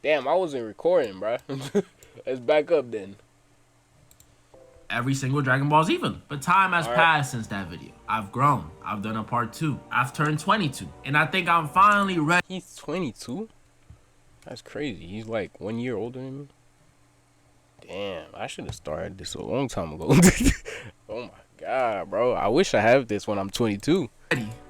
Damn, I wasn't recording, bro. Let's back up then. Every single Dragon Ball Z villain. But time has All right. passed since that video. I've grown. I've done a part 2. I've turned 22. And I think I'm finally ready. He's 22? That's crazy. He's like 1 year older than me. Damn, I should have started this a long time ago. Oh my god, bro. I wish I have this when I'm 22.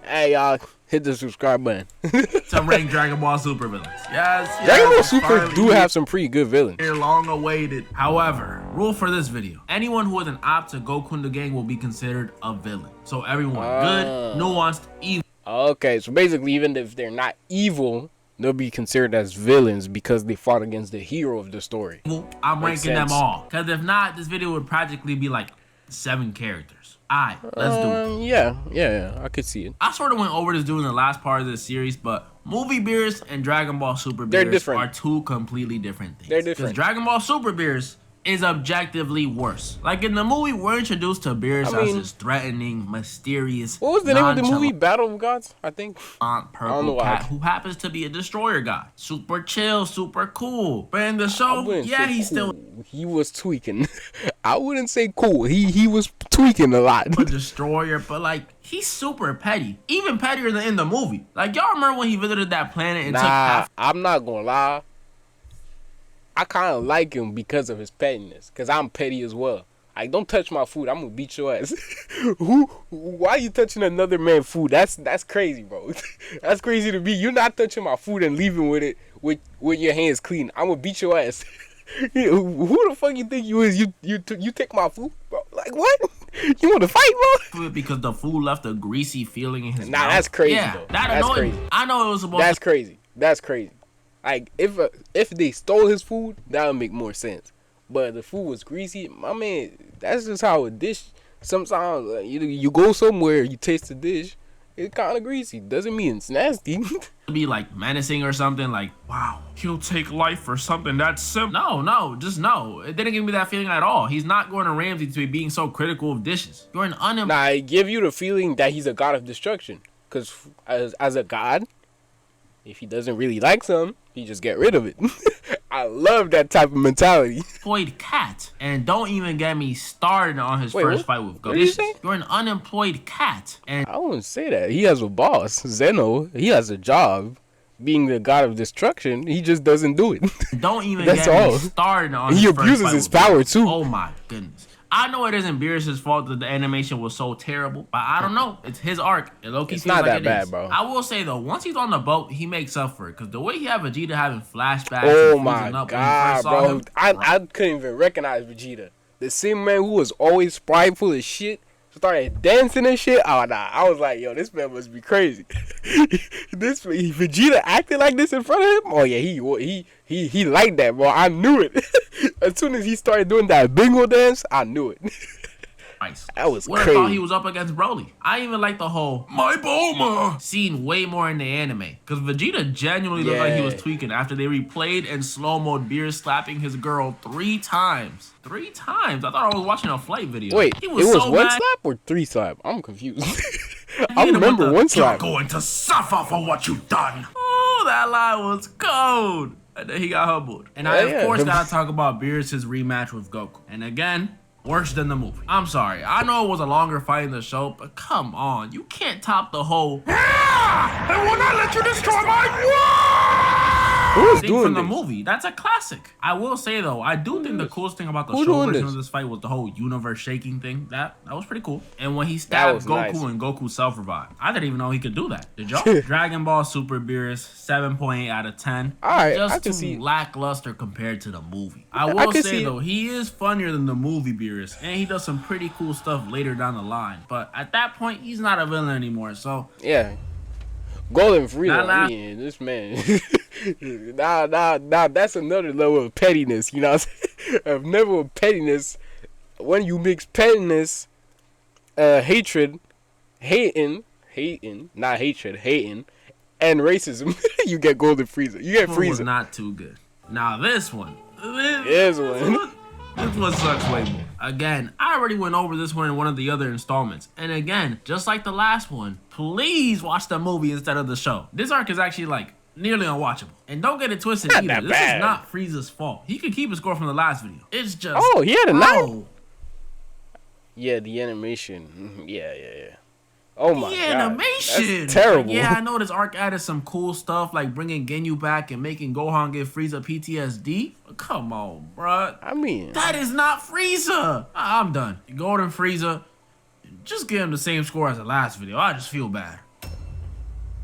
Hey, y'all, hit the subscribe button. To rank Dragon Ball Super villains. Yes, Dragon Ball I'm Super finally do have some pretty good villains. long awaited. However, rule for this video: anyone who is an op to Goku and the gang will be considered a villain. So everyone good, nuanced, evil. Okay, so basically, even if they're not evil, they'll be considered as villains because they fought against the hero of the story. I'm ranking them all. Because if not, this video would practically be like 7 characters. Alright, let's do it. Yeah, I could see it. I sort of went over this dude in the last part of this series, but Movie Beerus and Dragon Ball Super They're Beerus different. are 2 completely different things. They're different. Because Dragon Ball Super Beerus is objectively worse. Like in the movie, we're introduced to Beerus as this threatening, mysterious, what was the name of the movie? Battle of Gods, I think. Purple cat who happens to be a destroyer god. Super chill, super cool. But in the show, yeah, he's still he was tweaking. I wouldn't say cool. He was tweaking a lot. a destroyer, but like he's super petty. Even pettier than in the movie. Like y'all remember when he visited that planet and took half. I'm not gonna lie. I kind of like him because of his pettiness. Because I'm petty as well. Like, don't touch my food. I'm gonna beat your ass. Why you touching another man's food? That's crazy, bro. That's crazy to me. You're not touching my food and leaving with it with your hands clean. I'm gonna beat your ass. Who the fuck you think you is? You take my food, bro? Like what? You want to fight, bro? Because the food left a greasy feeling in his mouth. Nah, that's crazy, yeah, though. That That's annoyed crazy. me. I know it was supposed That's crazy. That's crazy. Like, if they stole his food, that would make more sense. But the food was greasy. My man, that's just how a dish, sometimes you go somewhere, you taste the dish, it's kind of greasy. Doesn't mean it's nasty. to be like menacing or something. Like, wow, he'll take life for something that's simple. No, just no. It didn't give me that feeling at all. He's not going to Ramsay to be being so critical of dishes. You're an Nah, it give you the feeling that he's a god of destruction. Because as a god, if he doesn't really like something, he just get rid of it. I love that type of mentality. Unemployed cat. And don't even get me started on his first fight with Goku. You're an unemployed cat. And I wouldn't say that. He has a boss, Zeno. He has a job. Being the god of destruction, he just doesn't do it. Don't even That's get all. me started on He his first abuses fight his with power, Beerus. too. Oh my goodness. I know it isn't Beerus' fault that the animation was so terrible, but I don't know. It's his arc. It's not that bad, bro. I will say though, once he's on the boat, he makes up for it. Cause the way he had Vegeta having flashbacks. Oh and my up god, when bro! I couldn't even recognize Vegeta. The same man who was always prideful as shit started dancing and shit. Oh nah, I was like, yo, this man must be crazy. This Vegeta acted like this in front of him. Oh yeah, he liked that, bro. I knew it. As soon as he started doing that bingo dance, I knew it. That was what crazy. I thought he was up against Broly. I even like the whole my Bulma scene way more in the anime. Cause Vegeta genuinely looked like he was tweaking after they replayed and slow-moed Beerus slapping his girl 3 times. 3 times. I thought I was watching a flight video. Wait, he it was so one mad. slap or 3 slap? I'm confused. I remember one slap. You're going to suffer for what you've done. Oh, that line was cold. And then he got humbled. And I, of course, gotta talk about Beerus' rematch with Goku. And again, worse than the movie. I'm sorry. I know it was a longer fight in the show, but come on. You can't top the whole I will not let you destroy my Who's thing doing from the this? movie. That's a classic. I will say though, I do think the coolest thing about the show version of this fight was the whole universe shaking thing. That was pretty cool. And when he stabbed Goku and Goku self-revived. I didn't even know he could do that. Did y'all? Dragon Ball Super Beerus, 7.8 out of 10. Alright, just I can too see. lackluster compared to the movie. I will say though, he is funnier than the movie Beerus, and he does some pretty cool stuff later down the line. But at that point, he's not a villain anymore. So yeah, Golden Frieza. I mean, this man. Nah, that's another level of pettiness. You know what I'm saying? A level of pettiness. When you mix pettiness, hatred, hating, not hatred, hating, and racism, you get Golden Frieza. You get Frieza. was not too good. Now this one. This one sucks way more. Again, I already went over this one in one of the other installments. And again, just like the last one, please watch the movie instead of the show. This arc is actually like nearly unwatchable. And don't get it twisted Not either. that This bad. is not Frieza's fault. He could keep his score from the last video. It's just, Oh, he had a 9? bro, Yeah, the animation. Yeah. Oh my the god, animation. that's terrible. Like, yeah, I know this arc added some cool stuff like bringing Ginyu back and making Gohan give Frieza PTSD. But come on, bruh. I mean, That is not Frieza. I'm done. Golden Frieza, just give him the same score as the last video. I just feel bad.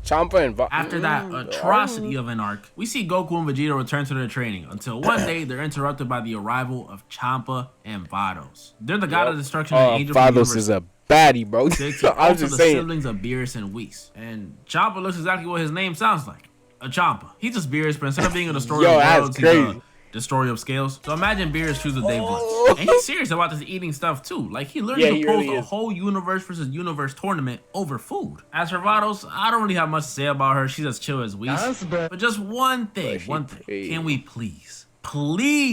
Champa and After that atrocity of an arc, we see Goku and Vegeta return to their training until one day they're interrupted by the arrival of Champa and Vados. They're the god of destruction and angel from Vados is a baddie, bro. I'm just the saying. siblings of Beerus and Whis. And Champa looks exactly what his name sounds like. A Champa. He's just Beerus, but instead of being a destroyer of worlds, he's a destroyer of scales. So imagine Beerus chooses Dave Blitz. And he's serious about this eating stuff too. Like he literally proposed a whole universe versus universe tournament over food. As for Vados, I don't really have much to say about her. She's as chill as Whis. But just one thing. Can we please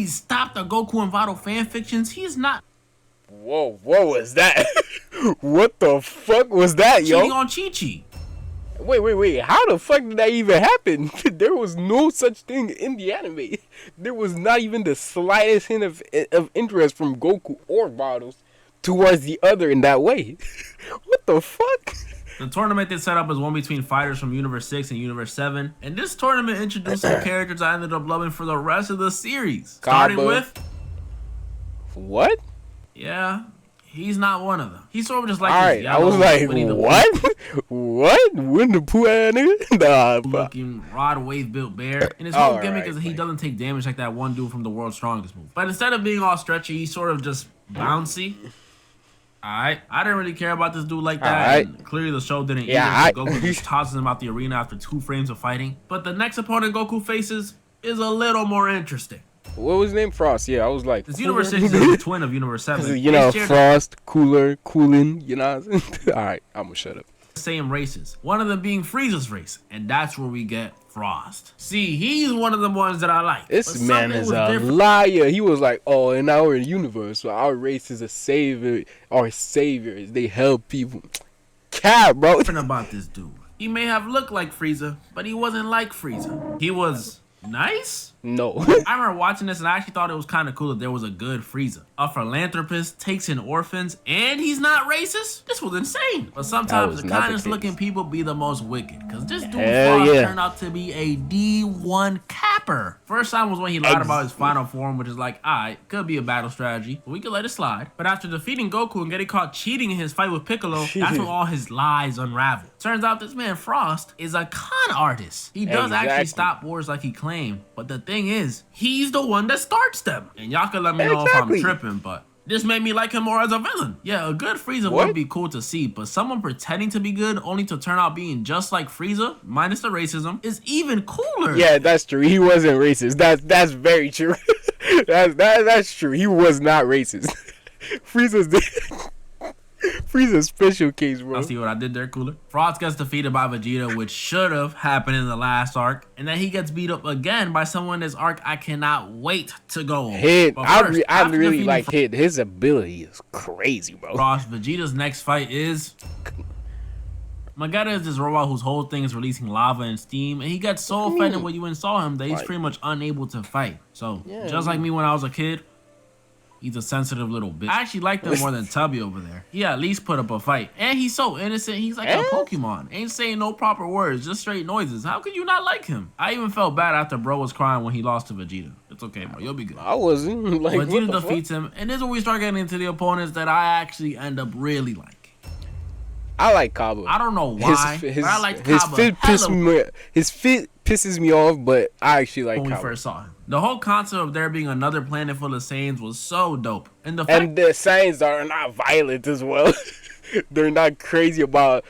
stop the Goku and Vado fan fictions? He's not. Whoa, what was that? What the fuck was that, yo? Cheating on Chi-Chi. Wait. How the fuck did that even happen? There was no such thing in the anime. There was not even the slightest hint of interest from Goku or Vados towards the other in that way. What the fuck? The tournament they set up is one between fighters from Universe 6 and Universe 7. And this tournament introduced some characters I ended up loving for the rest of the series. Starting with... What? Yeah, he's not one of them. He's sort of just like Alright, I was like, what? What? Winnie the Pooh ass nigga? Nah, looking rod wave built bear. And his whole gimmick is that he doesn't take damage like that one dude from the World's Strongest movie. But instead of being all stretchy, he's sort of just bouncy. Alright, I didn't really care about this dude like that. And clearly the show didn't either. Goku just tosses him out the arena after 2 frames of fighting. But the next opponent Goku faces is a little more interesting. What was his name? Frost. Yeah, I was like... This Universe 6 is the twin of Universe 7. You know, Frost, Cooling, you know what I'm saying? Alright, I'm gonna shut up. Same races. One of them being Frieza's race. And that's where we get Frost. See, he's one of the ones that I like. This man is a liar. He was like, oh, in our universe, so our race is a savior. Our saviors, they help people. Cap, bro. Different about this dude. He may have looked like Frieza, but he wasn't like Frieza. He was... nice? No. I remember watching this and I actually thought it was kind of cool that there was a good Frieza. A philanthropist, takes in orphans, and he's not racist? This was insane. But sometimes the kindest looking people be the most wicked. Because this dude turned out to be a D1 capper. First time was when he lied about his final form, which is like, alright, could be a battle strategy, but we could let it slide. But after defeating Goku and getting caught cheating in his fight with Piccolo, that's when all his lies unraveled. Turns out this man Frost is a con artist. He does actually stop wars like he claimed, but the thing is, he's the one that starts them. And y'all can let me know if I'm tripping, but this made me like him more as a villain. Yeah, a good Frieza would be cool to see, but someone pretending to be good only to turn out being just like Frieza, minus the racism, is even cooler. Yeah, that's true. He wasn't racist. That's very true. that's true. He was not racist. Frieza's special case, bro. I'll see what I did there, cooler. Frost gets defeated by Vegeta, which should have happened in the last arc. And then he gets beat up again by someone in this arc I cannot wait to go on. I really like Hit. His ability is crazy, bro. Frost, Vegeta's next fight is... Magetta is this robot whose whole thing is releasing lava and steam. And he gets so offended when you went and saw him that he's pretty much unable to fight. So, just like me when I was a kid... he's a sensitive little bitch. I actually like him more than Tubby over there. He at least put up a fight. And he's so innocent. He's like a Pokemon. Ain't saying no proper words, just straight noises. How could you not like him? I even felt bad after bro was crying when he lost to Vegeta. It's okay, bro. You'll be good. I wasn't. Like, Vegeta defeats him. And this is when we start getting into the opponents that I actually end up really liking. I like Kaba. I don't know why, but I like Kaba. His fit pisses me off, but I actually like Kaba. When we first saw him. The whole concept of there being another planet full of Saiyans was so dope. And the Saiyans are not violent as well. They're not crazy about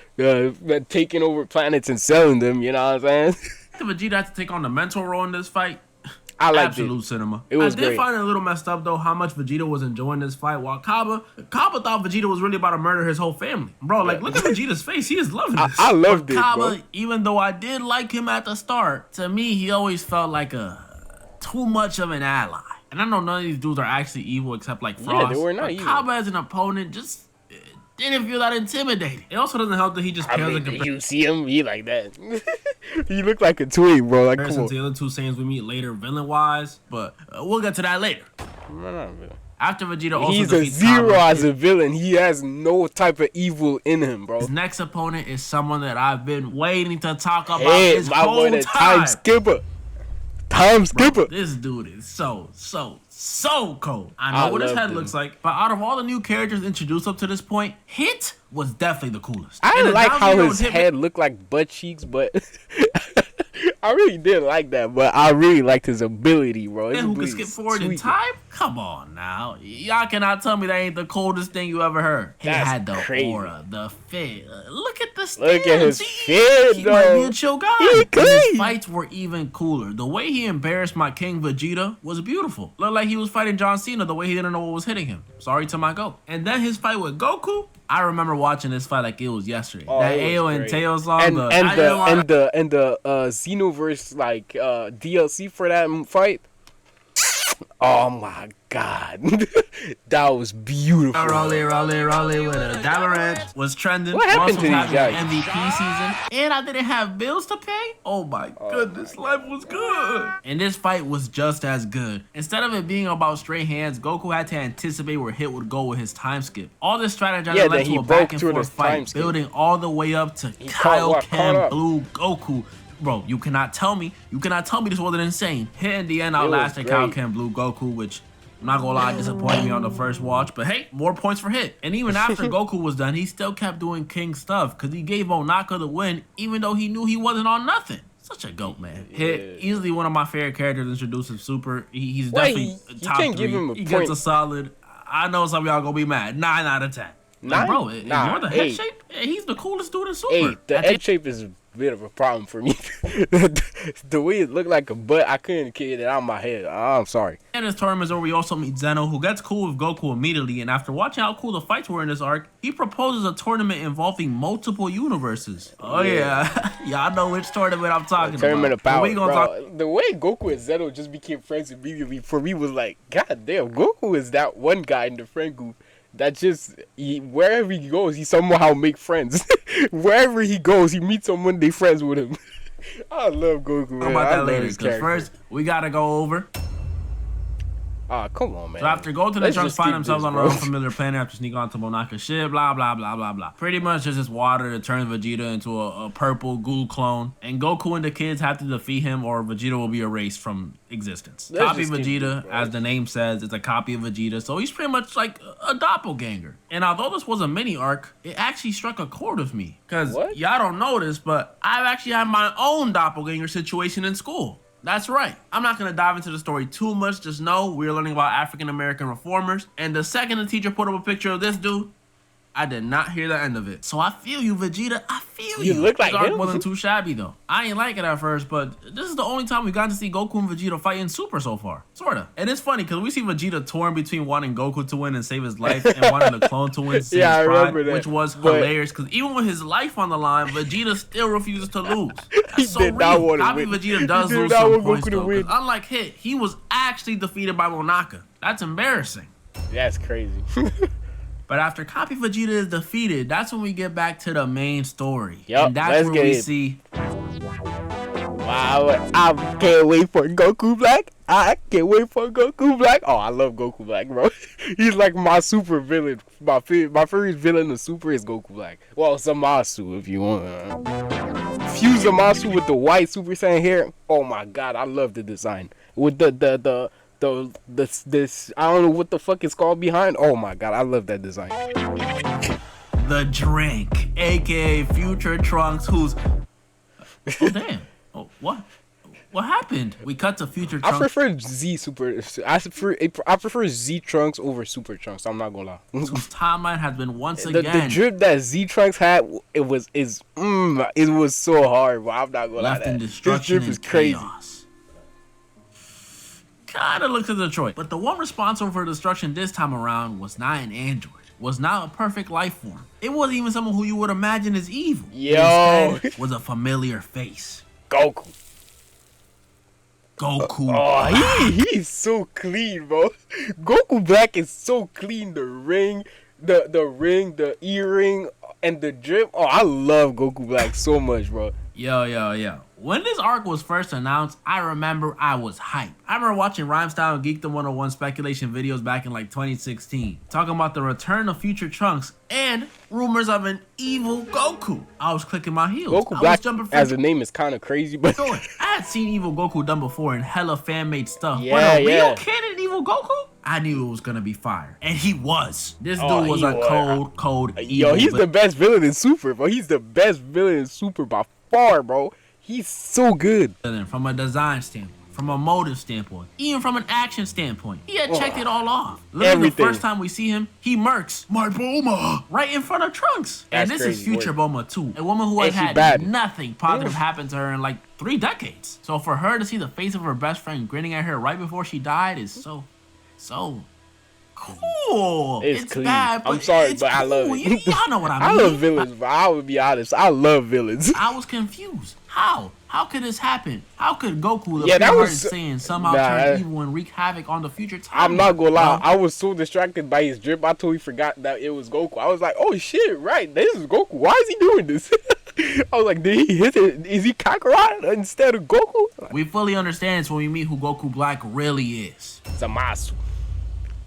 taking over planets and selling them, you know what I'm saying? Vegeta had to take on the mental role in this fight. I liked absolute cinema. It was great. I did find it a little messed up though how much Vegeta was enjoying this fight, while Kaba thought Vegeta was really about to murder his whole family. Bro, like look at Vegeta's face. He is loving this. I loved it, Kaba, bro. Even though I did like him at the start, to me he always felt like too much of an ally. And I know none of these dudes are actually evil except like Frost. Yeah, they were not evil. Kaba as an opponent just didn't feel that intimidating. It also doesn't help that he just pales in comparison. You see him, he like that. He look like a twig, bro. Like, come on. To the other two Saiyans we meet later, villain-wise, but we'll get to that later. After Vegeta also he's a zero as a villain. He has no type of evil in him, bro. His next opponent is someone that I've been waiting to talk about this whole time. Time skipper. Bro, this dude is so cold. I know what his head looks like, but out of all the new characters introduced up to this point, Hit was definitely the coolest. I didn't like how his head looked like butt cheeks, but I really didn't like that. But I really liked his ability, bro. His who can skip forward in time? Come on now. Y'all cannot tell me that ain't the coldest thing you ever heard. He had the aura, the fit. Look at the skin. Look at his fit, though. He might be a chill guy. His fights were even cooler. The way he embarrassed my King Vegeta was beautiful. Looked like he was fighting John Cena the way he didn't know what was hitting him. Sorry to my goat. And then his fight with Goku. I remember watching this fight like it was yesterday. That Ayo and Teo song, and the Xenoverse like DLC for that fight. Oh my god, that was beautiful. Rolly with a Dalaran was trending. What happened to these guys? MVP season, and I didn't have bills to pay. Oh my goodness, life was good. And this fight was just as good. Instead of it being about straight hands, Goku had to anticipate where Hit would go with his time skip. All this strategizing led to a back and forth fight, building all the way up to Kaioken Blue Goku. Bro, you cannot tell me this wasn't insane. Hit in the end outlasted Kaioken Blue Goku, which I'm not gonna lie, disappointed me on the first watch. But hey, more points for Hit. And even after Goku was done, he still kept doing King stuff because he gave Monaka the win, even though he knew he wasn't on nothing. Such a goat, man. Hit, easily one of my favorite characters introduced in Super. He's definitely top 3. Give him a he point. Gets a solid. I know some of y'all gonna be mad. 9 out of 10. Like, bro, ignore the head shape. He's the coolest dude in Super. The head shape is a bit of a problem for me. The way it looked like a butt, I couldn't get it out of my head. I'm sorry. And his tournament's where we also meet Zeno, who gets cool with Goku immediately. And after watching how cool the fights were in this arc, he proposes a tournament involving multiple universes. Oh yeah, y'all know which tournament I'm talking tournament about. Tournament of power, bro. The way Goku and Zeno just became friends immediately for me was like, god damn, Goku is that one guy in the friend group that just, wherever he goes, he somehow make friends. Wherever he goes, he meets someone, they friends with him. I love Goku, man. How about that later? Because first, we got to go over. Come on, man. So after Goku and Trunks find themselves on an unfamiliar planet after sneaking onto Monaka's ship, blah, blah, blah, blah, blah. Pretty much just this water that turns Vegeta into a purple ghoul clone. And Goku and the kids have to defeat him or Vegeta will be erased from existence. Copy Vegeta, as the name says, it's a copy of Vegeta. So he's pretty much like a doppelganger. And although this was a mini arc, it actually struck a chord with me. Because y'all don't know this, but I've actually had my own doppelganger situation in school. That's right. I'm not going to dive into the story too much. Just know we're learning about African-American reformers. And the second the teacher put up a picture of this dude, I did not hear the end of it. So I feel you, Vegeta. I feel you. You look like him. Wasn't too shabby, though. I ain't like it at first, but this is the only time we got to see Goku and Vegeta fight in Super so far. Sorta. And it's funny, because we see Vegeta torn between wanting Goku to win and save his life and wanting the clone to win and save his pride, which was hilarious, because even with his life on the line, Vegeta still refuses to lose. That's so real. Copy Vegeta does lose some points, though, because unlike Hit, he was actually defeated by Monaka. That's embarrassing. That's crazy. But after Copy Vegeta is defeated, that's when we get back to the main story. Yep, and that's where we see... Wow, I can't wait for Goku Black. I can't wait for Goku Black. Oh, I love Goku Black, bro. He's like my super villain. My favorite villain of Super is Goku Black. Well, Zamasu, if you want. Fuse Zamasu with the white Super Saiyan hair. Oh my god, I love the design. With this I don't know what the fuck it's called behind. Oh my god, I love that design. The drink, aka Future Trunks, who's oh damn. Oh what happened? We cut to Future Trunks. I prefer I prefer Z Trunks over Super Trunks. I'm not gonna lie. Whose timeline has been once again. The drip that Z Trunks had, it was so hard, but I'm not gonna lie. Left in destruction and chaos. Kinda looks at Detroit, but the one responsible for destruction this time around was not an android, was not a perfect life form. It wasn't even someone who you would imagine is evil. Instead, was a familiar face. Goku. Oh, he's so clean, bro. Goku Black is so clean. The ring, the ring, the earring, and the drip. Oh, I love Goku Black so much, bro. Yo. When this arc was first announced, I remember I was hyped. I remember watching Rhymestyle and Geekdom 101 speculation videos back in like 2016, talking about the return of future Trunks and rumors of an evil Goku. I was clicking my heels. Goku Black as a name is kind of crazy, but I had seen evil Goku done before in hella fan-made stuff. Yeah, but a real canon evil Goku? I knew it was gonna be fire, and he was. This dude was a cold evil. Yo, he's the best villain in Super, bro. He's the best villain in Super by far, bro. He's so good. From a design standpoint, from a motive standpoint, even from an action standpoint, he had checked it all off. Literally, the first time we see him, he murks my Bulma right in front of Trunks. And this is future Bulma too, a woman who has had nothing positive happen to her in like 3 decades. So for her to see the face of her best friend grinning at her right before she died is so cool. It's clean. Bad, but I'm sorry, but I love it. Y'all know what I mean. I love villains, but I would be honest. I love villains. I was confused. How? How could this happen? How could Goku, the pure-hearted Saiyan, somehow turn evil and wreak havoc on the future time? I'm not gonna lie. I was so distracted by his drip, I totally forgot that it was Goku. I was like, oh shit, right, this is Goku. Why is he doing this? I was like, did he hit it? Is he Kakarot instead of Goku? We fully understand this when we meet who Goku Black really is.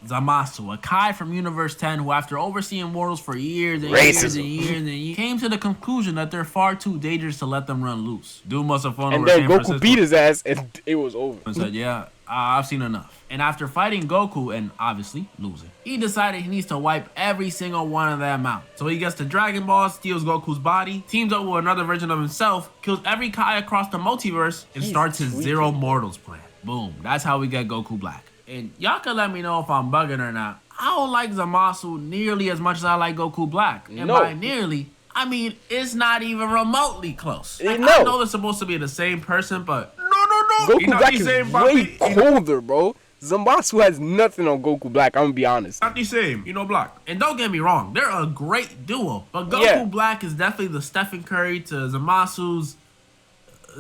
Zamasu, a Kai from Universe 10 who, after overseeing mortals for years and years, came to the conclusion that they're far too dangerous to let them run loose. Dude must have flown over San Francisco. And then Goku beat his ass and it was over. And said, yeah, I've seen enough. And after fighting Goku and obviously losing, he decided he needs to wipe every single one of them out. So he gets the Dragon Ball, steals Goku's body, teams up with another version of himself, kills every Kai across the multiverse, and starts his Zero Mortals plan. Boom. That's how we get Goku Black. And y'all can let me know if I'm bugging or not. I don't like Zamasu nearly as much as I like Goku Black. And by nearly, I mean it's not even remotely close. Like, I know they're supposed to be the same person, but no. Goku Black is way colder, bro. Zamasu has nothing on Goku Black, I'm gonna be honest. Not the same, Black. And don't get me wrong, they're a great duo. But Goku Black is definitely the Stephen Curry to Zamasu's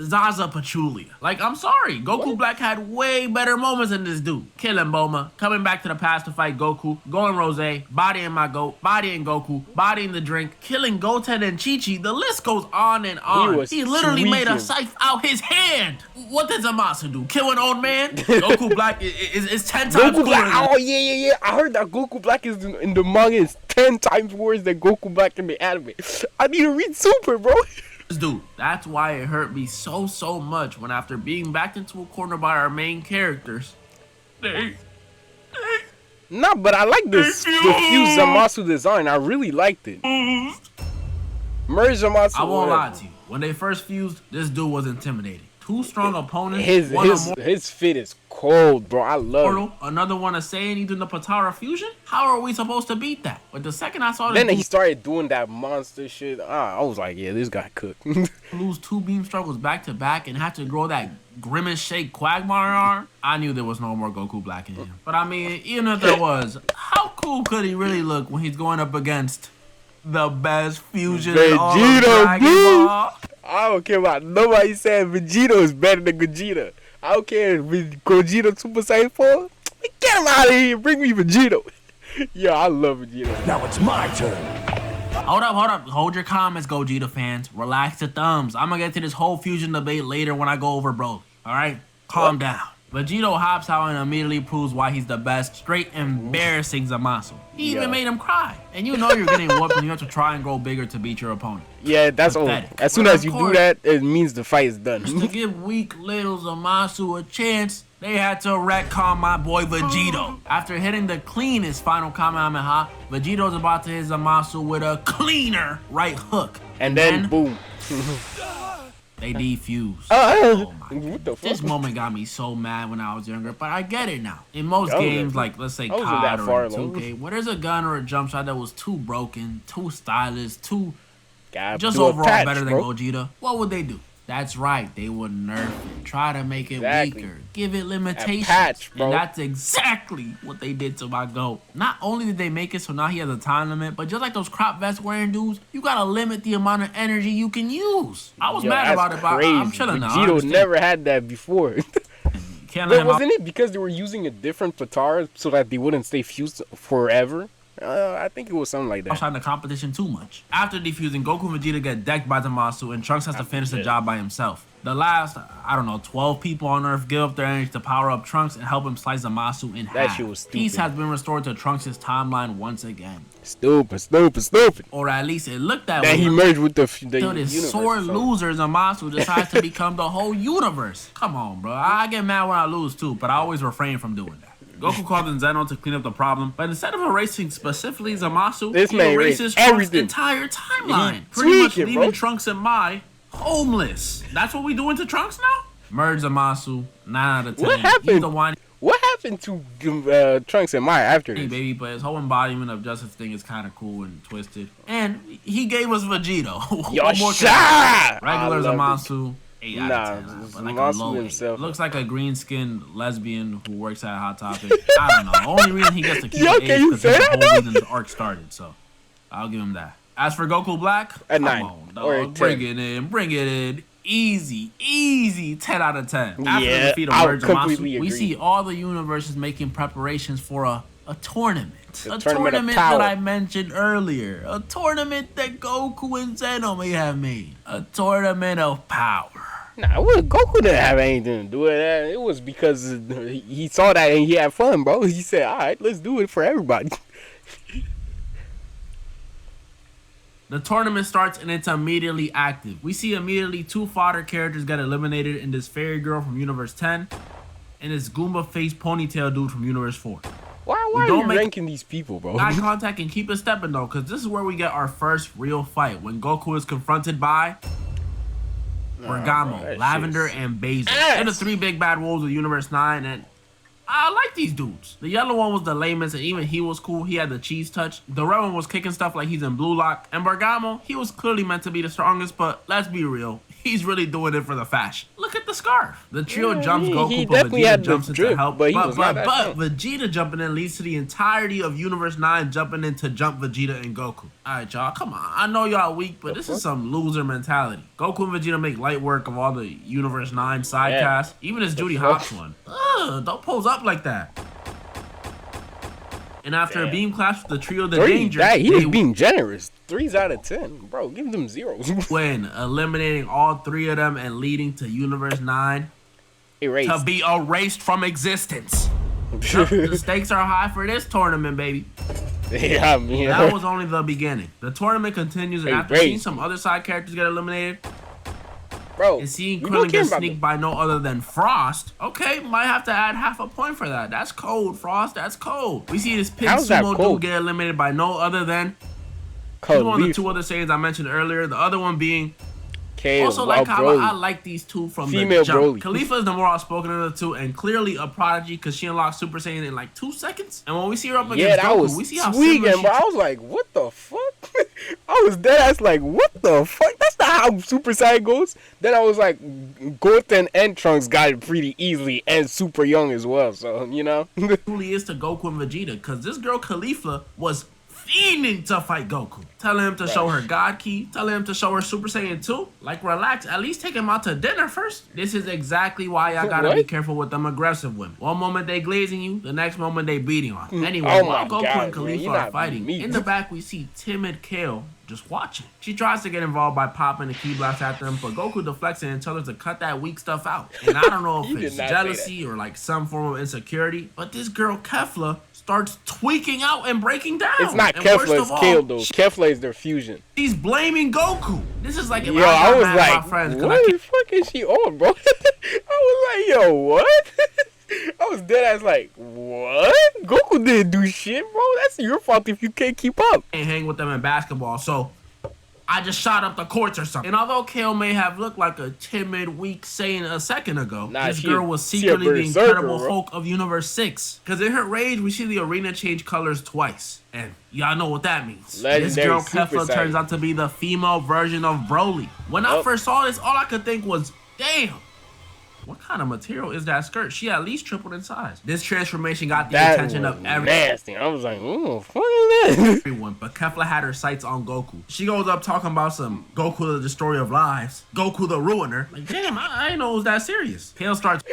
Zaza Pachulia. Like, I'm sorry, Goku Black had way better moments than this dude. Killing Bulma, coming back to the past to fight Goku, going Rosé, bodying my goat, bodying Goku, bodying the drink, killing Goten and Chi-Chi. The list goes on and on. He literally made a scythe out his hand. What did Zamasu do? Kill an old man? Goku Black is 10 times Goku Black, yeah. I heard that Goku Black is in the manga is 10 times worse than Goku Black in the anime. I need to read Super, bro. Dude, that's why it hurt me so much when, after being backed into a corner by our main characters, Nah, but I like the fused Zamasu design. I really liked it. Merge Zamasu. I won't lie to you. When they first fused, this dude was intimidating. 2 strong opponents. His fit is cold, bro. I love it. Another one of saying he doing the Patara fusion. How are we supposed to beat that? But the second I saw this, then he started doing that monster shit. I was like, yeah, this guy cooked. Lose 2 beam struggles back to back and have to grow that grimace shake Quagmire arm. I knew there was no more Goku Black in him. But I mean, even if there was, how cool could he really look when he's going up against the best fusion in all of Dragon Ball? I don't care about nobody saying Vegeta is better than Gogeta. I don't care if Gogeta Super Saiyan 4. Get him out of here. Bring me Vegeta. Yo, I love Vegeta. Now it's my turn. Hold up. Hold your comments, Gogeta fans. Relax your thumbs. I'm gonna get to this whole fusion debate later when I go over Broly. Alright? Calm down. Vegito hops out and immediately proves why he's the best, straight embarrassing Zamasu. He even made him cry. And you know you're getting whooped when you have to try and grow bigger to beat your opponent. Yeah, that's all. As soon as you do that, it means the fight is done. To give weak little Zamasu a chance, they had to retcon my boy Vegito. After hitting the cleanest final Kamehameha, Vegito's about to hit Zamasu with a cleaner right hook. And then boom. They defused. Oh my what the fuck? This moment got me so mad when I was younger, but I get it now. In most games, like let's say COD or 2K, where there's a gun or a jump shot that was too broken, too stylish, just overall better than Gogeta, what would they do? That's right, they would nerf it, try to make it weaker, give it limitations, and that's exactly what they did to my GOAT. Not only did they make it so now he has a time limit, but just like those crop vest wearing dudes, you gotta limit the amount of energy you can use. I was mad about it, but I'm chilling now. Vegito never had that before. But wasn't it because they were using a different Patara so that they wouldn't stay fused forever? I think it was something like that. Outside the competition too much. After defusing, Goku and Vegeta get decked by Zamasu, and Trunks has to finish the job by himself. The last, I don't know, 12 people on Earth give up their energy to power up Trunks and help him slice Zamasu in half. That shit was stupid. Peace has been restored to Trunks' timeline once again. Stupid. Or at least it looked that way. That he merged with the this sore loser Zamasu decides to become the whole universe. Come on, bro. I get mad when I lose too, but I always refrain from doing that. Goku called in Zeno to clean up the problem, but instead of erasing specifically Zamasu, he erases Trunks' entire timeline. Pretty much leaving Trunks and Mai homeless. That's what we doing to Trunks now? Merge Zamasu, 9 out of 10. What happened? What happened to Trunks and Mai after this? Hey, baby, but his whole embodiment of justice thing is kind of cool and twisted. And he gave us Vegito. Regular Zamasu. 8 out of 10. But like a low himself. Looks like a green-skinned lesbian who works at Hot Topic. I don't know. The only reason he gets to keep it is because the whole reason the arc started. So I'll give him that. As for Goku Black, come 9. On, dog. Bring it in. Easy 10 out of 10. After the defeat of Merge Zamasu, we see all the universes making preparations for a tournament. A tournament that I mentioned earlier. A tournament that Goku and Zeno may have made. A tournament of power. Nah, Goku didn't have anything to do with that. It was because he saw that and he had fun, bro. He said, all right, let's do it for everybody. The tournament starts and it's immediately active. We see immediately 2 fodder characters get eliminated in this fairy girl from Universe 10 and this Goomba face ponytail dude from Universe 4. Why are you ranking these people, bro? Eye contact and keep it stepping though, because this is where we get our first real fight when Goku is confronted by Bergamo, Lavender, and Basil. They're the 3 big bad wolves of Universe 9, and I like these dudes. The yellow one was the lamest, and even he was cool. He had the cheese touch. The red one was kicking stuff like he's in Blue Lock. And Bergamo, he was clearly meant to be the strongest, but let's be real. He's really doing it for the fashion. Look at the scarf. The trio jumps Goku, but Vegeta jumps in to help. But Vegeta jumping in leads to the entirety of Universe 9 jumping in to jump Vegeta and Goku. Alright, y'all, come on. I know y'all weak, but this is some loser mentality. Goku and Vegeta make light work of all the Universe 9 side casts. Even this Judy Hopps one. Don't pose up like that. And after a beam clash with the trio, the danger. He was being generous. 3s out of 10, bro. Give them 0s. When eliminating all 3 of them and leading to Universe 9 to be erased from existence. The stakes are high for this tournament, baby. Yeah, man. That was only the beginning. The tournament continues, and after seeing some other side characters get eliminated, bro, and seeing Krillin get sneaked by no other than Frost, okay, might have to add half a point for that. That's cold, Frost. That's cold. We see this pig sumo dude get eliminated by no other than one of the 2 other Saiyans I mentioned earlier. The other one being also like Kaba. I like these 2 from the jump. Khalifa is the more outspoken of the 2 and clearly a prodigy because she unlocked Super Saiyan in like 2 seconds. And when we see her up against Goku, we see how similar bro. I was like, what the fuck? I was dead ass like, what the fuck? That's not how Super Saiyan goes. Then I was like, Goten and Trunks got it pretty easily and super young as well. So, you know. Truly is to Goku and Vegeta because this girl Khalifa was fiending to fight Goku. Telling him to show her God Key. Telling him to show her Super Saiyan 2. Like, relax. At least take him out to dinner first. This is exactly why y'all gotta be careful with them aggressive women. One moment they glazing you. The next moment they beating on. Anyway, while Goku and Khalifa are fighting, in the back we see timid Kale just watching. She tries to get involved by popping the key blast at them, but Goku deflects it and tells her to cut that weak stuff out. And I don't know if it's jealousy or like some form of insecurity, but this girl Kefla starts tweaking out and breaking down. It's not Kefla, it's Kale though. Kefla is their fusion. She's blaming Goku. This is like if I was like, what the fuck is she on, bro? I was like, yo, what? I was dead ass like, what? Goku didn't do shit, bro. That's your fault if you can't keep up. And hang with them in basketball, so I just shot up the courts or something. And although Kale may have looked like a timid, weak Saiyan a second ago, this girl was secretly the Incredible Hulk of Universe 6. Because in her rage, we see the arena change colors twice. And y'all know what that means. This girl Kefla turns out to be the female version of Broly. When I first saw this, all I could think was, damn. What kind of material is that skirt? She at least tripled in size. This transformation got the attention of everyone. Nasty. I was like, ooh, fuck is that? Everyone, but Kefla had her sights on Goku. She goes up talking about some Goku the Destroyer of Lives, Goku the Ruiner. Like, damn, I didn't know it was that serious. Kale starts.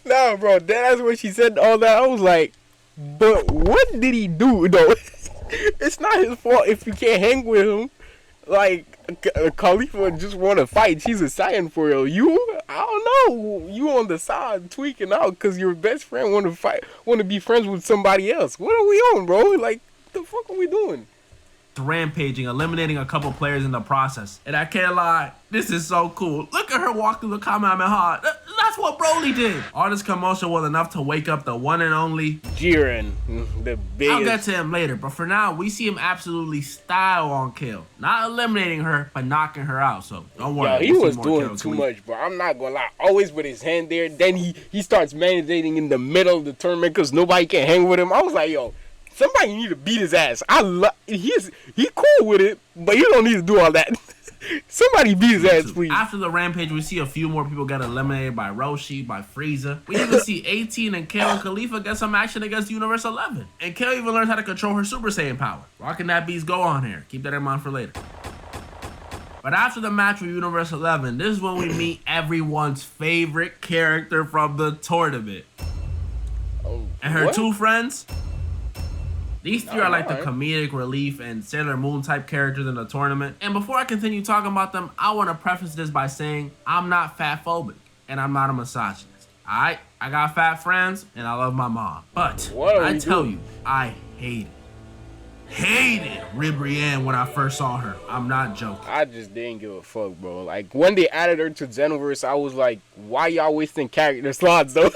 Nah, bro, that's when she said all that. I was like, But what did he do though? It's not his fault if you can't hang with him. Like Khalifa just want to fight. She's a Saiyan for real. You, I don't know. You on the side tweaking out because your best friend want to fight, want to be friends with somebody else. What are we on, bro? Like the fuck are we doing? Rampaging, eliminating a couple players in the process. And I can't lie, this is so cool. Look at her walk through the Kamehameha. That's what Broly did. All this commotion was enough to wake up the one and only Jiren, the biggest. I'll get to him later, but for now, we see him absolutely style on kill. Not eliminating her, but knocking her out. So don't worry. Yo, he was doing too much, bro. I'm not gonna lie. Always with his hand there. Then he starts mandating in the middle of the tournament because nobody can hang with him. I was like, yo, somebody need to beat his ass. He cool with it, but you don't need to do all that. Somebody beat his ass, please. After the rampage, we see a few more people get eliminated by Roshi, by Frieza. We even see 18 and Kale and Khalifa get some action against Universe 11. And Kale even learns how to control her Super Saiyan power. Rocking that beast go on here. Keep that in mind for later. But after the match with Universe 11, this is when we meet everyone's favorite character from the tournament. And her two friends. These three are like the comedic relief and Sailor Moon type characters in the tournament. And before I continue talking about them, I want to preface this by saying I'm not fat phobic and I'm not a misogynist. Alright? I got fat friends and I love my mom. But I tell you, I hated Ribrianne when I first saw her. I'm not joking. I just didn't give a fuck, bro. Like when they added her to Xenoverse, I was like, why y'all wasting character slots though?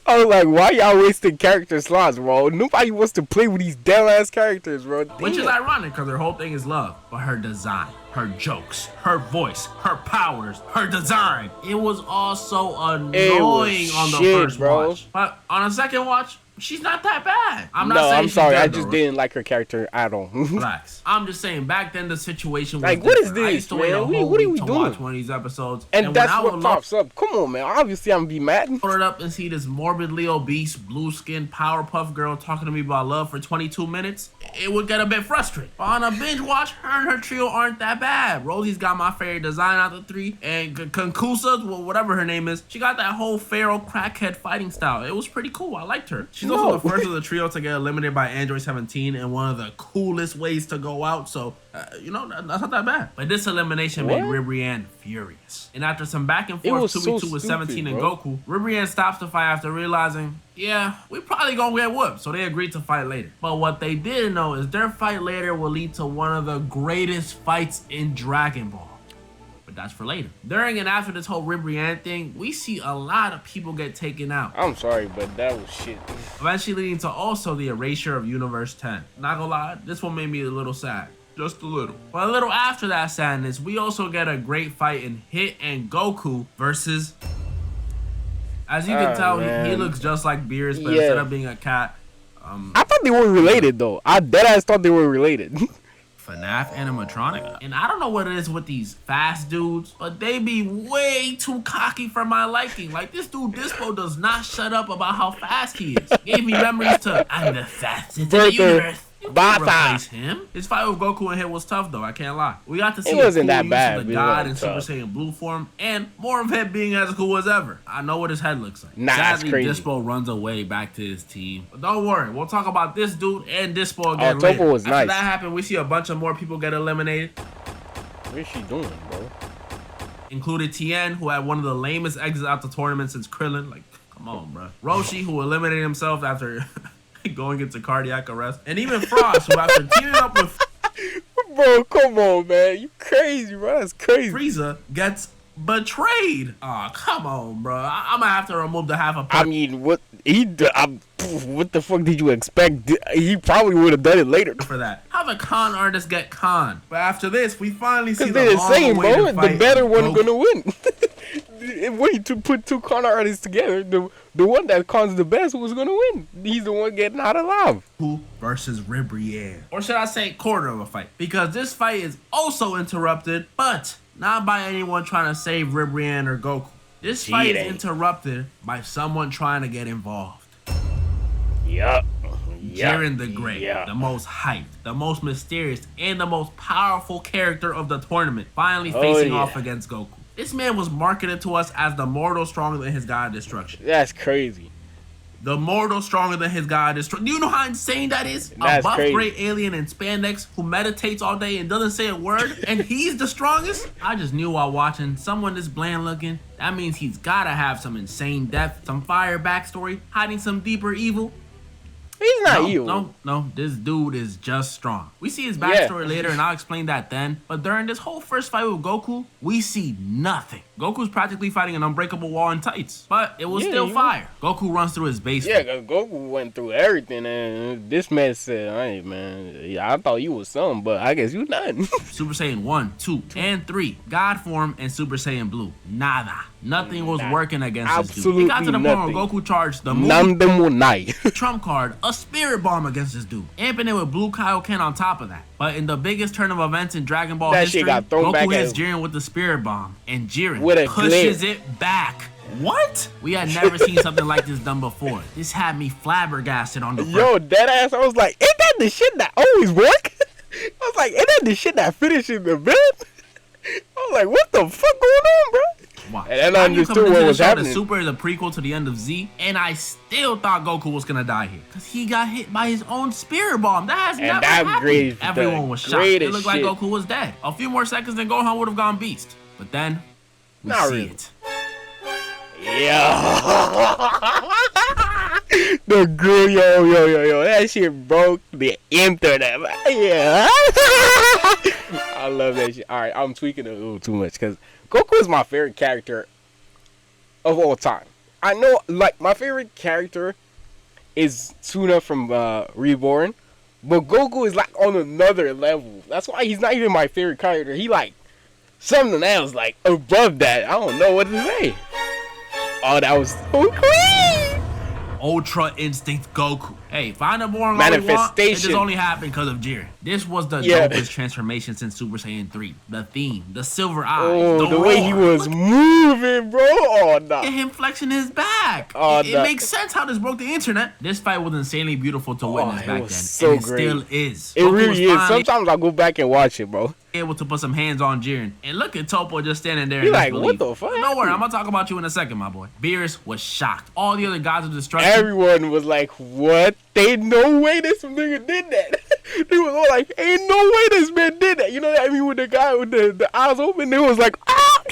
I was like, why y'all wasting character slots, bro? Nobody wants to play with these damn-ass characters, bro. Damn. Which is ironic, because her whole thing is love. But her design, her jokes, her voice, her powers, her design. It was all so annoying on the first watch. But on a second watch, she's not that bad. I'm sorry. I just didn't like her character at all. Relax. I'm just saying, back then the situation was like, what is this, I used to wait a whole week to watch one of these episodes. And that's what pops up. Come on, man. Obviously, I'm gonna be mad. Load it up and see this morbidly obese, blue-skinned Powerpuff Girl talking to me about love for 22 minutes. It would get a bit frustrating. But on a binge watch, her and her trio aren't that bad. Rosie's got my favorite design out of the three. And Konkusa, well, whatever her name is, she got that whole feral crackhead fighting style. It was pretty cool. I liked her. She's also the first of the trio to get eliminated by Android 17 and one of the coolest ways to go out. So, you know, that's not that bad. But this elimination made Ribrianne furious. And after some back and forth 2v2 with 17 and Goku, Ribrianne stops the fight after realizing, yeah, we probably gonna get whooped. So they agreed to fight later. But what they didn't know is their fight later will lead to one of the greatest fights in Dragon Ball. But that's for later. During and after this whole Ribrianne thing, we see a lot of people get taken out. I'm sorry, but that was shit. Eventually leading to also the erasure of Universe 10. Not gonna lie, this one made me a little sad. Just a little. But a little after that sadness, we also get a great fight in Hit and Goku versus... As you can tell, he looks just like Beerus, but instead of being a cat... I thought they were related, though. I deadass thought they were related. FNAF animatronic. And I don't know what it is with these fast dudes, but they be way too cocky for my liking. Like, this dude Dispo does not shut up about how fast he is. Gave me memories to, I'm the fastest in the universe. Replace him. His fight with Goku and Hit was tough though, I can't lie. We got to see a cool use of the God in Super Saiyan Blue form, and more of Hit being as cool as ever. I know what his head looks like. Sadly, Dispo runs away back to his team. But don't worry, we'll talk about this dude and Dispo again later. Topo was nice. After that happened, we see a bunch of more people get eliminated. What is she doing, bro? Included Tien, who had one of the lamest exits out the tournament since Krillin. Like, come on, bro. Roshi, who eliminated himself after... going into cardiac arrest, and even Frost, who after teaming up with bro, come on, man, you crazy, bro, that's crazy. Frieza gets betrayed. Oh, come on, bro. I'm gonna have to remove the half a. I mean, what the fuck did you expect? He probably would have done it later. For that, how the con artists get conned. But after this, we finally see they're the same, bro. The better one gonna win. When you put two con artists together, the one that cons the best was gonna win. He's the one getting out alive. Goku versus Ribrianne, or should I say, quarter of a fight? Because this fight is also interrupted, but not by anyone trying to save Ribrianne or Goku. This fight is interrupted by someone trying to get involved. Yup. Jiren the Great, the most hyped, the most mysterious, and the most powerful character of the tournament, finally facing off against Goku. This man was marketed to us as the mortal stronger than his god destruction. That's crazy. The mortal stronger than his god is. Do you know how insane that is? That's a buff crazy. great alien in spandex who meditates all day and doesn't say a word, and he's the strongest? I just knew while watching someone this bland looking, that means he's gotta have some insane depth, some fire backstory, hiding some deeper evil. He's not evil. No, this dude is just strong. We see his backstory later, and I'll explain that then. But during this whole first fight with Goku, we see nothing. Goku's practically fighting an unbreakable wall in tights, but it was still fire. Goku runs through his base. Yeah, because Goku went through everything, and this man said, "Hey, man, I thought you was something, but I guess you nothing." Super Saiyan 1, 2, and 3. God form and Super Saiyan Blue. Nada. Nothing was working against this dude. He got to the point where Goku charged the movie trump card, a spirit bomb against this dude, amping it with Blue Kaioken on top of that. But in the biggest turn of events in Dragon Ball history, Goku hits Jiren with the spirit bomb, and Jiren pushes it back. What? We had never seen something like this done before. This had me flabbergasted on the front. Yo, deadass, I was like, ain't that the shit that always work? I was like, ain't that the shit that finishes the event? I was like, what the fuck going on, bro? Wow. And then I understood what was happening. Super is a prequel to the end of Z, and I still thought Goku was gonna die here because he got hit by his own spirit bomb. That has never happened. Everyone was shocked. It looked like Goku was dead. A few more seconds and Gohan would have gone beast, but then we see it. Yeah. The girl, yo, that shit broke the internet. Yeah. I love that shit. All right, I'm tweaking it a little too much because Goku is my favorite character of all time. I know, like, my favorite character is Tuna from Reborn, but Goku is like on another level. That's why he's not even my favorite character. He like something else, like above that. I don't know what to say. Oh, that was so clean. Ultra Instinct Goku. Hey, find a boring manifestation. It just only happened because of Jiren. This was the dopest transformation since Super Saiyan 3. The theme, the silver eyes, the way he was moving, bro. Oh, no. And him flexing his back. It makes sense how this broke the internet. This fight was insanely beautiful to witness back then. So and it great. still is. It really is. Sometimes I'll go back and watch it, bro. Able to put some hands on Jiren. And look at Toppo just standing there. You're like, what the fuck? Don't worry, I'm going to talk about you in a second, my boy. Beerus was shocked. All the other gods of destruction. Everyone was like, what? They no way this nigga did that. They was all like, ain't no way this man did that. You know what I mean? With the guy with the eyes open, they was like, ah.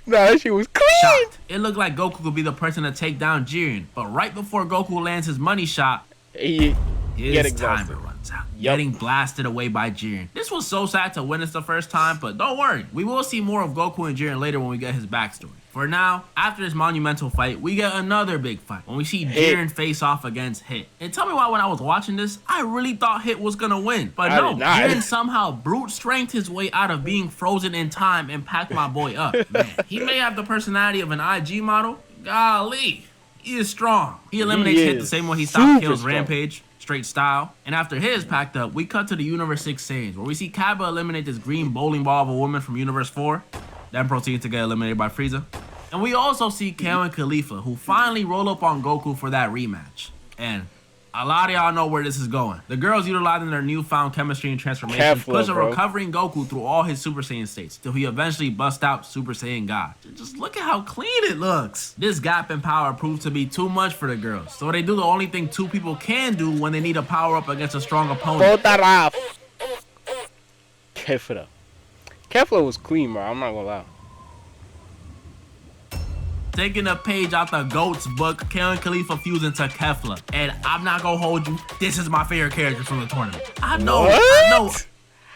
Nah, that shit was clean. Shocked. It looked like Goku could be the person to take down Jiren. But right before Goku lands his money shot, his timer runs out. Getting blasted away by Jiren. This was so sad to witness the first time, but don't worry. We will see more of Goku and Jiren later when we get his backstory. For now, after this monumental fight, we get another big fight when we see Jiren face off against Hit. And tell me why when I was watching this, I really thought Hit was gonna win. But no, Jiren somehow brute strength his way out of being frozen in time and packed my boy up. Man, he may have the personality of an IG model. Golly, he is strong. He eliminates Hit the same way he stopped Kill's Rampage. Straight style. And after his packed up, we cut to the Universe 6 Saiyans, where we see Kaba eliminate this green bowling ball of a woman from Universe 4, then proceed to get eliminated by Frieza. And we also see Kale and Khalifa, who finally roll up on Goku for that rematch. And a lot of y'all know where this is going. The girls utilizing their newfound chemistry and transformation push a recovering Goku through all his Super Saiyan states till he eventually busts out Super Saiyan God. Just look at how clean it looks. This gap in power proved to be too much for the girls, so they do the only thing two people can do when they need a power up against a strong opponent. Kefla was clean, bro. I'm not gonna lie. Taking a page out the GOAT's book, Kale and Khalifa fuse into Kefla. And I'm not gonna hold you, this is my favorite character from the tournament. I know.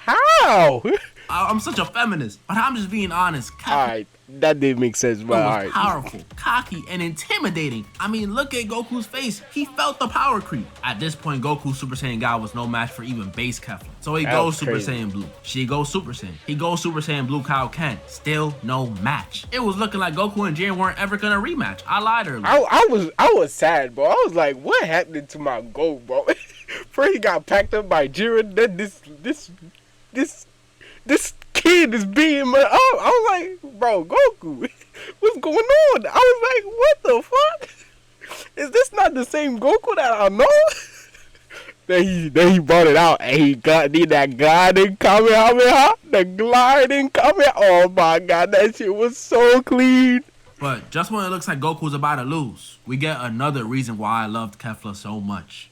How? I'm such a feminist, but I'm just being honest. Alright, that did make sense, but alright. Powerful, cocky, and intimidating. I mean, look at Goku's face. He felt the power creep. At this point, Goku Super Saiyan God was no match for even base Kefla. So he goes Super Saiyan Blue. She goes Super Saiyan. He goes Super Saiyan Blue Kaioken. Still no match. It was looking like Goku and Jiren weren't ever gonna rematch. I lied earlier. I was sad, bro. I was like, what happened to my goal, bro? First he got packed up by Jiren, then this kid is beating me up. I was like, bro, Goku, what's going on? I was like, what the fuck? Is this not the same Goku that I know? Then he brought it out and he did that gliding Kamehameha, the gliding Kamehameha. Oh my god, that shit was so clean. But just when it looks like Goku's about to lose, we get another reason why I loved Kefla so much.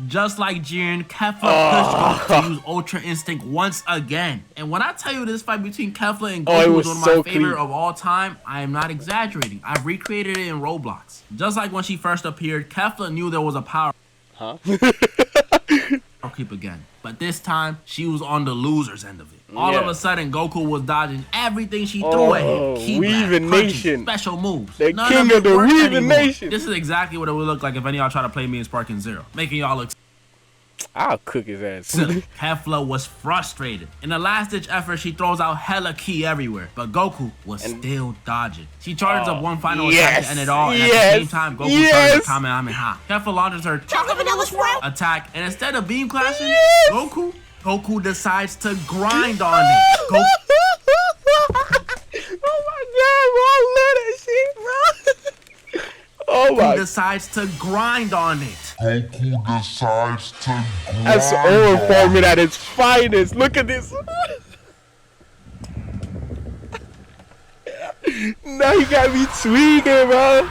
Just like Jiren, Kefla pushed Goku to use Ultra Instinct once again. And when I tell you this fight between Kefla and Goku was one of my favorite of all time, I am not exaggerating. I've recreated it in Roblox. Just like when she first appeared, Kefla knew there was a power creep again. But this time, she was on the loser's end of it. All of a sudden, Goku was dodging everything she threw at him. Weaving Nation. Special moves. The king of the Weaving Nation. This is exactly what it would look like if any of y'all try to play me in Sparking Zero. Making y'all look I'll cook his ass. silly. Kefla was frustrated. In a last-ditch effort, she throws out hella ki everywhere. But Goku was still dodging. She charges up one final attack to end it all. And at the same time, Goku starts a Kamehameha. Kefla launches her attack. And instead of beam clashing, Goku decides to grind on it. Oh my god, bro. I love that shit, bro. Oh my. Goku decides to grind on it. That's overforming at its finest. Look at this. Now he got me tweaking, bro.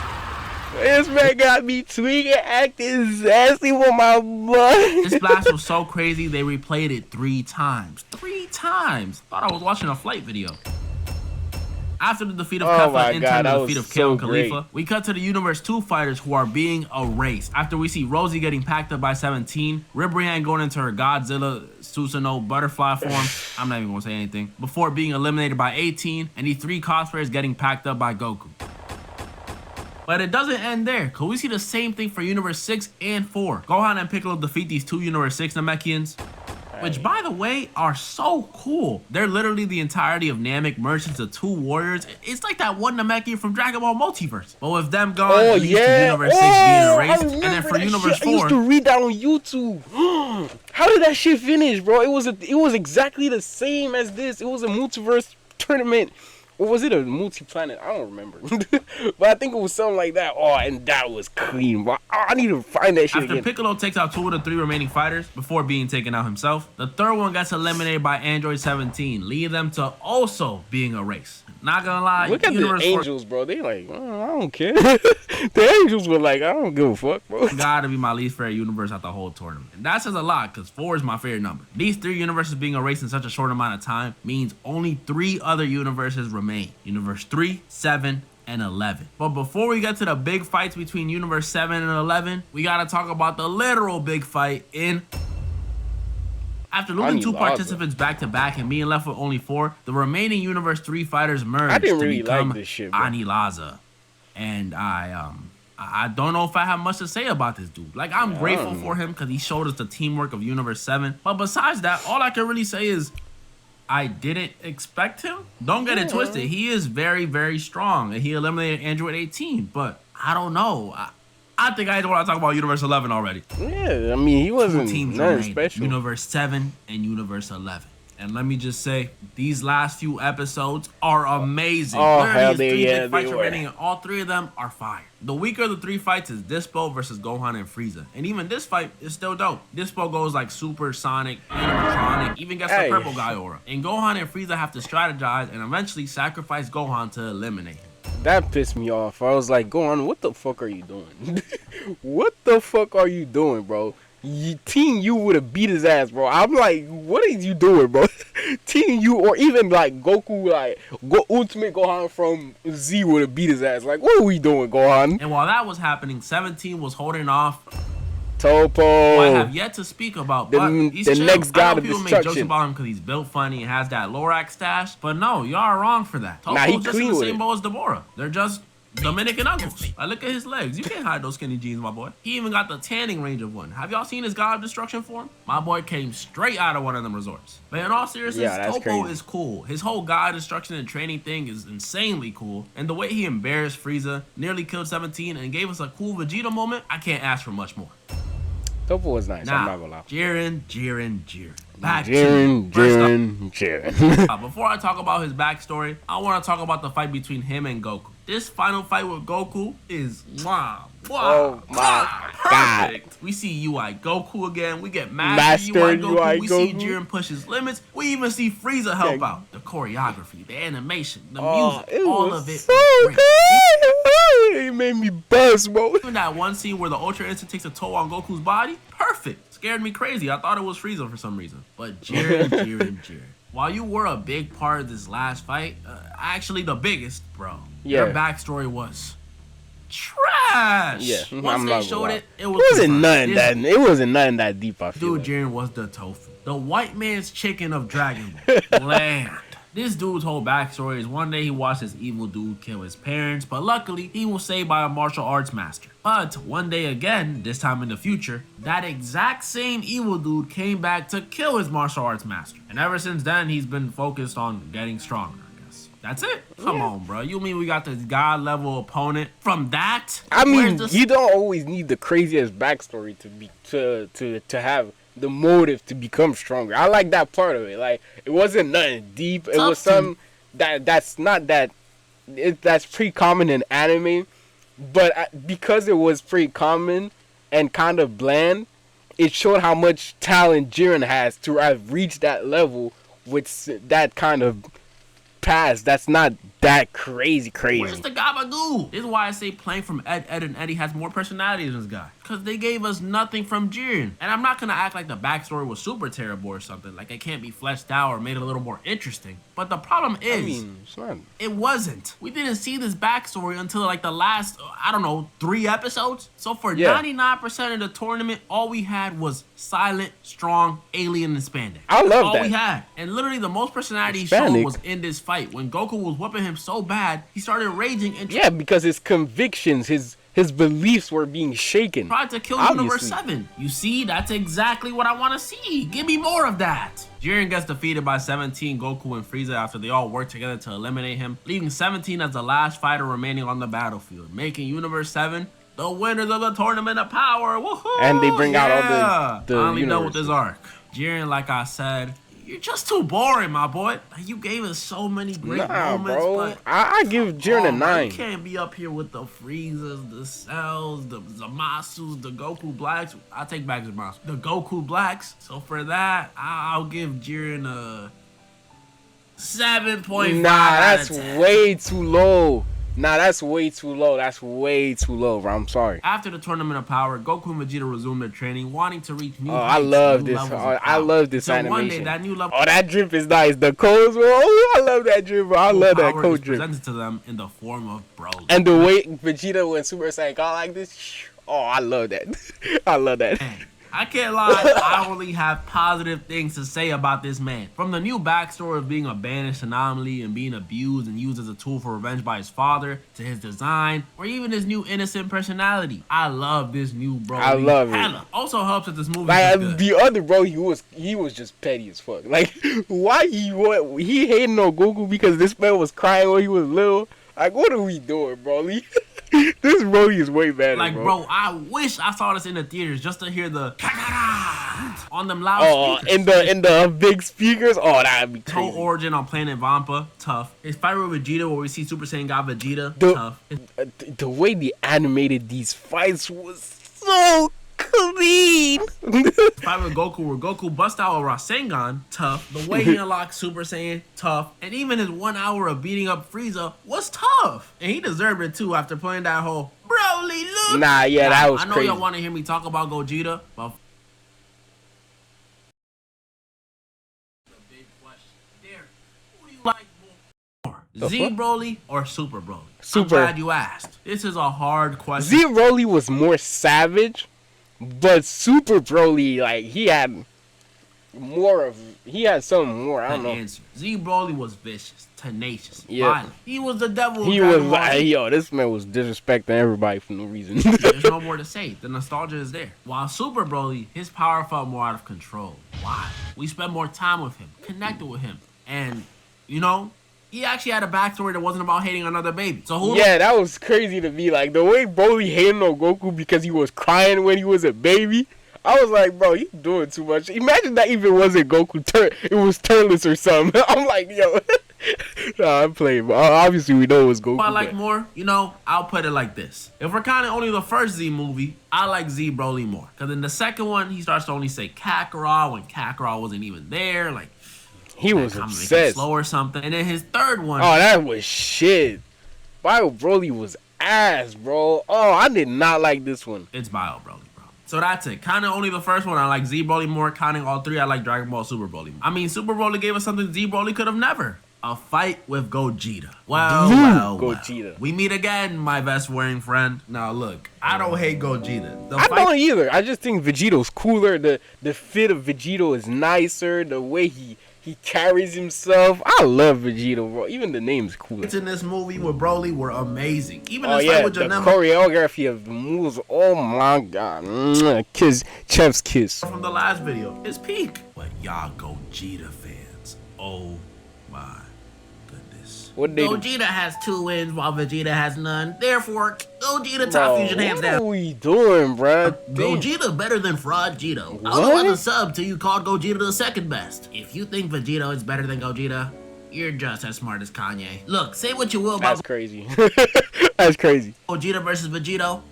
This man got me tweaking, acting sassy with my blood. This blast was so crazy, they replayed it 3 times. 3 times. Thought I was watching a flight video. After the defeat of Kefla and the defeat of Kale and Khalifa, we cut to the Universe 2 fighters who are being erased. After we see Rosie getting packed up by 17, Ribrianne going into her Godzilla Susanoo butterfly form, I'm not even going to say anything, before being eliminated by 18, and the 3 cosplayers getting packed up by Goku. But it doesn't end there, because we see the same thing for Universe 6 and 4. Gohan and Piccolo defeat these 2 Universe 6 Namekians, which, by the way, are so cool. They're literally the entirety of Namek merged into 2 warriors. It's like that one Namekian from Dragon Ball Multiverse. But with them gone, it leads to Universe 6 being erased. And then for Universe 4... I used to read that on YouTube. How did that shit finish, bro? It was exactly the same as this. It was a multiverse tournament. Or was it a multi-planet? I don't remember. But I think it was something like that. Oh, and that was clean. Bro. I need to find that shit After again. Piccolo takes out 2 of the 3 remaining fighters before being taken out himself, the third one gets eliminated by Android 17, leading them to also being erased. Not gonna lie, look at the Angels, bro. They like, oh, I don't care. The Angels were like, I don't give a fuck, bro. Gotta be my least favorite universe out the whole tournament. And that says a lot, because 4 is my favorite number. These 3 universes being erased in such a short amount of time means only 3 other universes remain. Universe 3, 7, and 11. But before we get to the big fights between Universe 7 and 11, we gotta talk about the literal big fight in... After losing 2 participants back-to-back and being left with only 4, the remaining Universe 3 fighters merged to become like this shit, bro. Anilaza. And I don't know if I have much to say about this dude. Like, I'm grateful for him because he showed us the teamwork of Universe 7. But besides that, all I can really say is I didn't expect him. Don't get it twisted. He is very, very strong. And he eliminated Android 18. But I don't know. I think I want to talk about Universe 11 already. Yeah, I mean, he wasn't 2 teams nothing remain, special. Universe 7 and Universe 11. And let me just say, these last few episodes are amazing. Oh, hell, they fights were. remaining, and all 3 of them are fire. The weaker of the 3 fights is Dispo versus Gohan and Frieza. And even this fight is still dope. Dispo goes like Super Sonic, animatronic, even gets the purple guy aura. And Gohan and Frieza have to strategize and eventually sacrifice Gohan to eliminate him. That pissed me off. I was like, Gohan, what the fuck are you doing? What the fuck are you doing, bro? Team U would have beat his ass, bro. I'm like, what are you doing, bro? Team U or even like Goku, like Ultimate Gohan from Z would have beat his ass. Like, what are we doing, Gohan? And while that was happening, 17 was holding off Topo. Who I have yet to speak about, but he's the chill. next god of people destruction. make jokes about him because he's built funny and has that Lorax stash, but no, y'all are wrong for that. Topo's just in the same boat as Deborah. They're just Dominican uncles. I look at his legs. You can't hide those skinny jeans, my boy. He even got the tanning range of one. Have y'all seen his God of Destruction form? My boy came straight out of one of them resorts. But in all seriousness, Topo is cool. His whole God of Destruction and training thing is insanely cool. And the way he embarrassed Frieza, nearly killed 17, and gave us a cool Vegeta moment, I can't ask for much more. Topo was nice, now, I'm not gonna lie. Jiren. Back Jiren. Before I talk about his backstory, I want to talk about the fight between him and Goku. This final fight with Goku is wow. Oh my perfect. God. We see UI Goku again. We get Master UI Goku. We see Jiren push his limits. We even see Frieza help out. The choreography, the animation, the music, all of it so was great. good. It made me buzz, bro. Even that one scene where the Ultra Instinct takes a toll on Goku's body, perfect. Scared me crazy. I thought it was Frieza for some reason. But Jiren. While you were a big part of this last fight, actually the biggest, bro. Yeah. Your backstory was trash. Yeah, Once they showed it, it wasn't nothing that deep. I feel dude, Jiren was the tofu, the white man's chicken of Dragon Ball. Land. This dude's whole backstory is one day he watched this evil dude kill his parents, but luckily he was saved by a martial arts master. But one day again, this time in the future, that exact same evil dude came back to kill his martial arts master. And ever since then, he's been focused on getting stronger, I guess. That's it. Come on, bro. You mean we got this god level opponent from that? I mean, you don't always need the craziest backstory to have the motive to become stronger. I like that part of it. Like, it wasn't nothing deep. It was something that's pretty common in anime, but because it was pretty common and kind of bland, it showed how much talent Jiren has to have reached that level with that kind of past. That's not that crazy. Where's the Gabagoo? This is why I say playing from Ed, and Eddie has more personality than this guy. Because they gave us nothing from Jiren. And I'm not going to act like the backstory was super terrible or something. Like it can't be fleshed out or made a little more interesting. But the problem is, it wasn't. We didn't see this backstory until like the last, 3 episodes. So for 99% of the tournament, all we had was silent, strong, alien, and spandex. I love that. All we had. And literally the most personality he showed was in this fight. When Goku was whooping him so bad, he started raging and because his convictions, his beliefs were being shaken. Tried to kill Universe 7. You see, that's exactly what I want to see. Give me more of that. Jiren gets defeated by 17, Goku, and Frieza after they all work together to eliminate him, leaving 17 as the last fighter remaining on the battlefield, making Universe 7 the winners of the Tournament of Power. Woohoo! And they bring out all the finally done with this arc. Jiren, like I said, you're just too boring, my boy. You gave us so many great moments, bro. but I give Jiren a 9. You can't be up here with the Friezas, the Cells, the Zamasus, the Goku Blacks. I'll take back Zamasu. The Goku Blacks. So for that, I'll give Jiren a 7.5. Nah, that's way too low. That's way too low, bro. I'm sorry. After the Tournament of Power, Goku and Vegeta resumed their training, wanting to reach new heights. I love this. I love this animation. One day, that new level. Oh, that drip is nice. The codes, bro. Oh, I love that drip, bro. I love that code drip. Presented to them in the form of Broly. And the way Vegeta went Super Saiyan God like this. Oh, I love that. I love that. Man, I can't lie, I only have positive things to say about this man. From the new backstory of being a banished anomaly and being abused and used as a tool for revenge by his father, to his design, or even his new innocent personality. I love this new bro. I love it. Also helps that this movie like, is good. The other bro, he was just petty as fuck. Like, why he hating on Goku because this man was crying when he was little? Like, what are we doing, bro? This Brody is way better, like, bro. I wish I saw this in the theaters just to hear the on them loud speakers. in the big speakers. Oh, that'd be crazy. Whole origin on Planet Vampa, tough. His fight with Vegeta, where we see Super Saiyan God Vegeta, tough. The way they animated these fights was so clean. Fight with Goku, where Goku bust out a Rasengan, tough. The way he unlocked Super Saiyan, tough. And even his 1 hour of beating up Frieza was tough. And he deserved it too after playing that whole Broly look. That was crazy. I know y'all want to hear me talk about Gogeta, but the big question there, who do you like more? Z Broly or Super Broly? I'm glad you asked. This is a hard question. Z Broly was more savage, but Super Broly, like, he had something more. I don't know. Answer. Z Broly was vicious, tenacious, violent. He was the devil. He was like, this man was disrespecting everybody for no reason. There's no more to say. The nostalgia is there. While Super Broly, his power felt more out of control. Why? We spent more time with him, connected with him, and he actually had a backstory that wasn't about hating another baby. So that was crazy to me. Like, the way Broly hated on Goku because he was crying when he was a baby. I was like, bro, you doing too much. Imagine that even wasn't Goku. It was Turles or something. I'm like, yo. Nah, I'm playing. But obviously, we know it was Goku. I like more, I'll put it like this. If we're counting only the first Z movie, I like Z Broly more. Because in the second one, he starts to only say Kakarot when Kakarot wasn't even there. Like, He was obsessed. Slow or something. And then his third one. Oh, that was shit. Bio Broly was ass, bro. Oh, I did not like this one. It's Bio Broly, bro. So that's it. Kind of only the first one. I like Z Broly more. Counting all three, I like Dragon Ball Super Broly more. I mean, Super Broly gave us something Z Broly could have never. A fight with Gogeta. Well. Gogeta. We meet again, my vest-wearing friend. Now, look, I don't hate Gogeta. I don't either. I just think Vegeto's cooler. The fit of Vegito is nicer. The way he carries himself. I love Vegito, bro. Even the name's cooler. In this movie with Broly were amazing. Even this fight with Janemba. The choreography of the moves. Oh my god. Chef's kiss. From the last video, it's peak. But y'all Gogeta fans, oh my. Gogeta has 2 wins while Vegeta has none. Therefore, Gogeta top fusion hands down. What are we doing, bro? Gogeta better than Fraud Gito. I was on the sub till you called Gogeta the second best. If you think Vegito is better than Gogeta, you're just as smart as Kanye. Look, say what you will about... That's crazy. That's crazy. Gogeta versus Vegito.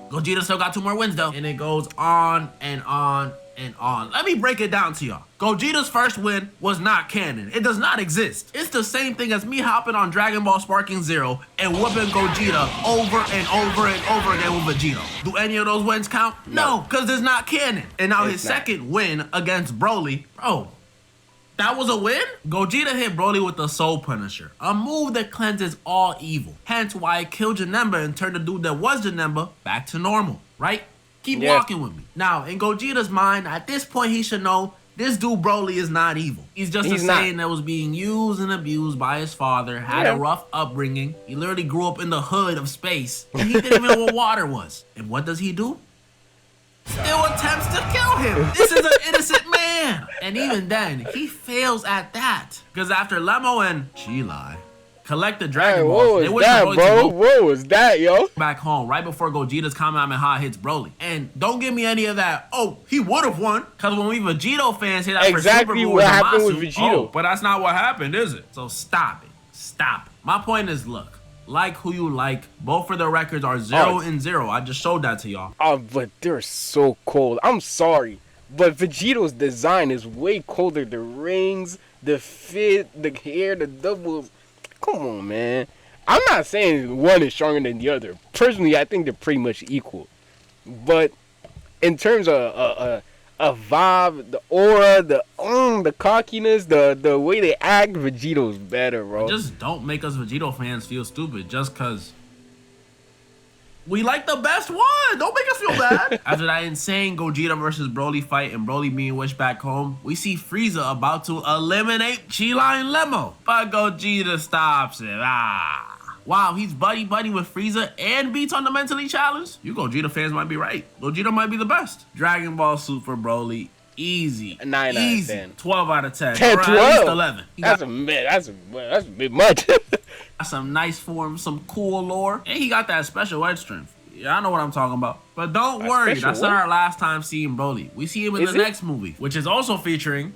Gogeta still got 2 more wins, though. And it goes on and on and on. Let me break it down to y'all. Gogeta's first win was not canon. It does not exist. It's the same thing as me hopping on Dragon Ball Sparking Zero and whooping Gogeta over and over and over again with Vegito. Do any of those wins count? No, because it's not canon. And now his second win against Broly, bro, that was a win? Gogeta hit Broly with the Soul Punisher, a move that cleanses all evil. Hence why it killed Janemba and turned the dude that was Janemba back to normal, right? Keep walking with me. Now, in Gogeta's mind, at this point, he should know this dude Broly is not evil. He's just a Saiyan that was being used and abused by his father, had a rough upbringing. He literally grew up in the hood of space, and he didn't even know what water was. And what does he do? Still attempts to kill him. This is an innocent man. And even then, he fails at that. Because after Lemo and Chilai collect the Dragon Balls, what was that, bro? What was that, yo? Back home, right before Gogeta's Kamehameha hits Broly. And don't give me any of that, oh, he would have won. Because when we Vegito fans hit that exactly for what happened with Vegito. Oh, but that's not what happened, is it? So stop it. Stop it. My point is, look. Like who you like. Both for the records are 0 and 0. I just showed that to y'all. Oh, but they're so cold. I'm sorry. But Vegeto's design is way colder. The rings, the fit, the hair, the doubles. Come on, man. I'm not saying one is stronger than the other. Personally, I think they're pretty much equal. But in terms of a vibe, the aura, the cockiness, the way they act, Vegeto's better, bro. Just don't make us Vegito fans feel stupid just because we like the best one. Don't make us feel bad. After that insane Gogeta versus Broly fight and Broly being wished back home, we see Frieza about to eliminate Chilai and Lemo. But Gogeta stops it. Wow, he's buddy-buddy with Frieza and beats on the mentally challenged? You Gogeta fans might be right. Gogeta might be the best. Dragon Ball Super Broly, easy. 9 easy. out of 10. 12 out of 10. 10, or 12? at least 11. That's a bit much. Some nice form, some cool lore. And he got that special edge strength. Yeah, I know what I'm talking about. But don't worry, that's not our last time seeing Broly. We see him in the next movie, which is also featuring...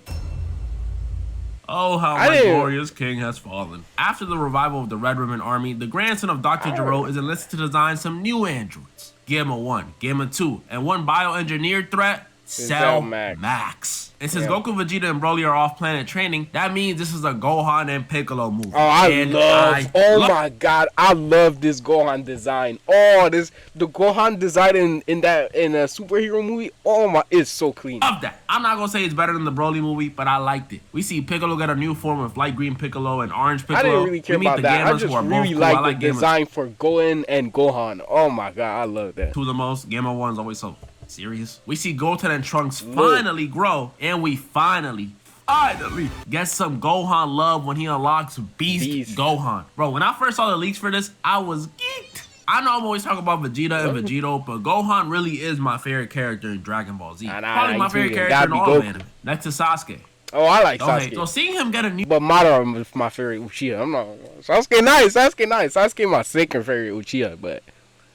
Oh, how my glorious king has fallen. After the revival of the Red Ribbon Army, the grandson of Dr. Gero is enlisted to design some new androids. Gamma 1, Gamma 2, and one bioengineered threat, Cell Max. And since Goku, Vegeta, and Broly are off planet training, that means this is a Gohan and Piccolo movie. Oh, my God, I love this Gohan design. Oh, the Gohan design in a superhero movie. Oh my, it's so clean. Love that. I'm not gonna say it's better than the Broly movie, but I liked it. We see Piccolo get a new form of light green Piccolo and orange Piccolo. I didn't really care about that. I just really like the design for Gohan and Gohan. Oh my God, I love that. Two of the most. Gamma 1's always so serious. We see Goten and Trunks finally grow, and we finally get some Gohan love when he unlocks Beast Gohan. Bro, when I first saw the leaks for this, I was geeked. I know I'm always talking about Vegeta and Vegito, but Gohan really is my favorite character in Dragon Ball Z. Probably my favorite character in all of anime. Next to Sasuke. Oh, I like Sasuke. So seeing him get a new... But Madara is my favorite Uchiha. I'm not... Sasuke nice. Sasuke my second favorite Uchiha, but...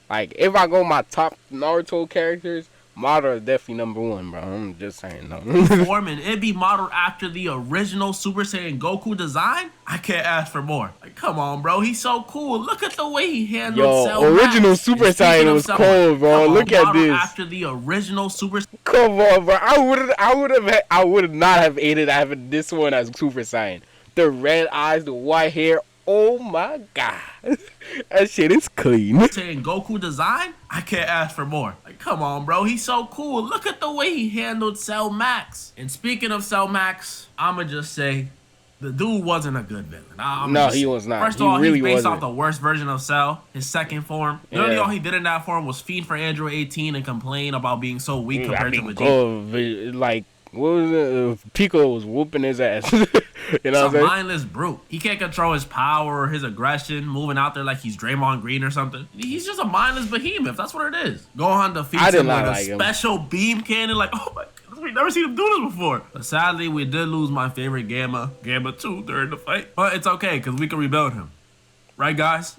Like, if I go my top Naruto characters, Madara is definitely number one, bro. I'm just saying, no. Form and it be modeled after the original Super Saiyan Goku design, I can't ask for more. Like, come on, bro. He's so cool. Look at the way he handled Cell original Max. Super Saiyan was cold, bro. Look at this. After the original Super. Come on, bro. I would not have hated having this one as Super Saiyan. The red eyes, the white hair. Oh my god, that shit is clean. Saying Goku design, I can't ask for more. Like, come on, bro. He's so cool. Look at the way he handled Cell Max. And speaking of Cell Max, I'ma just say, the dude wasn't a good villain. No, he was not. First of all, he's based off the worst version of Cell, his second form. Literally, all he did in that form was feed for Android 18 and complain about being so weak compared to Vegeta. Like, what was it? Piccolo was whooping his ass. You know what I'm saying? Mindless brute. He can't control his power or his aggression, moving out there like he's Draymond Green or something. He's just a mindless behemoth. That's what it is. Gohan defeats him with a special beam cannon. Like, oh my goodness, we've never seen him do this before. But sadly, we did lose my favorite Gamma 2 during the fight. But it's okay, because we can rebuild him. Right, guys?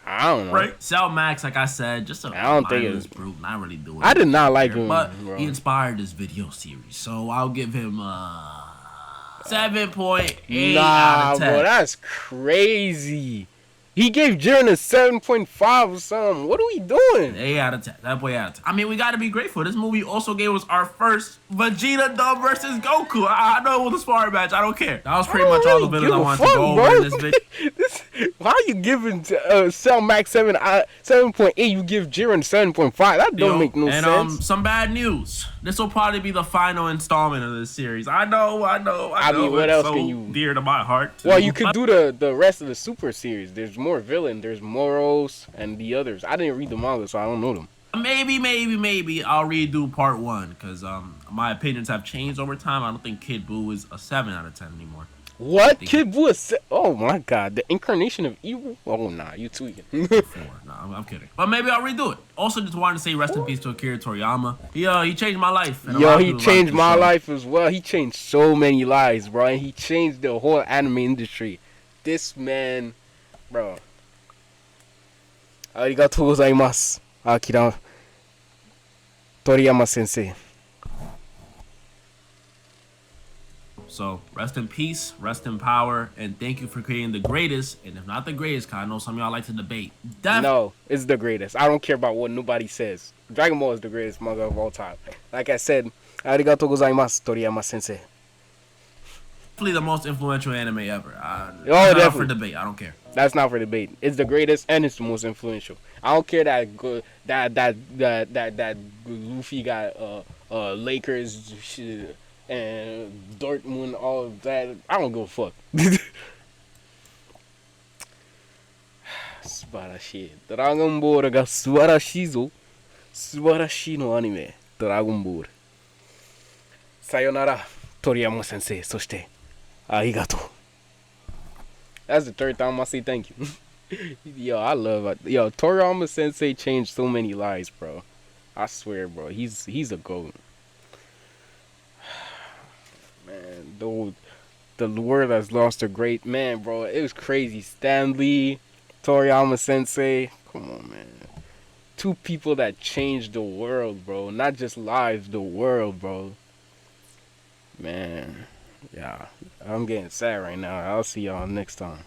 I don't know. Right? Cell Max, like I said, just a mindless brute. Not really doing it. I did not like him. But he inspired this video series. So I'll give him 7.8 out of 10. Bro, that's crazy. He gave Jiren a 7.5 or something. What are we doing? 8 out of 10. That boy out of 10. I mean, we got to be grateful. This movie also gave us our first Vegeta Dumb versus Goku. I know it was a sparring match. I don't care. That was pretty much all the villains I wanted to go over in this video. Why are you giving Cell Max 7.8? You give Jiren 7.5. That don't make no sense. And some bad news. This will probably be the final installment of this series. I know. I mean, what else can you? Dear to my heart. Well, you could do the rest of the Super series. There's more villain. There's Moros and the others. I didn't read the manga, so I don't know them. Maybe I'll redo part 1 because my opinions have changed over time. I don't think Kid Buu is a 7 out of 10 anymore. What? Kid Buu is oh my god, the incarnation of evil? Oh nah, you tweaking. 4. Nah, I'm kidding. But maybe I'll redo it. Also, just wanted to say rest in peace to Akira Toriyama. He changed my life. He changed my life as well. He changed so many lives, bro. And he changed the whole anime industry. This man, bro. Arigatou gozaimasu, Akira Toriyama sensei. So, rest in peace, rest in power, and thank you for creating the greatest, and if not the greatest, because I know some of y'all like to debate. No, it's the greatest. I don't care about what nobody says. Dragon Ball is the greatest manga of all time. Like I said, arigatou gozaimasu, Toriyama sensei. Definitely the most influential anime ever. Definitely. Not for debate. I don't care. That's not for debate. It's the greatest and it's the most influential. I don't care that Luffy got Lakers shit, and Dortmund, all of that. I don't give a fuck. 素晴らしい。ドラゴンボールが素晴らしいぞ。素晴らしいのアニメ。ドラゴンボール。さよなら、鳥山先生。そして、ありがとう。That's the third time I say thank you. Yo, I love it. Yo, Toriyama Sensei changed so many lives, bro. I swear, bro. He's a goat. Man, the world has lost a great man, bro. It was crazy. Stan Lee, Toriyama Sensei. Come on, man. 2 people that changed the world, bro. Not just lives, the world, bro. Man. Yeah. I'm getting sad right now. I'll see y'all next time.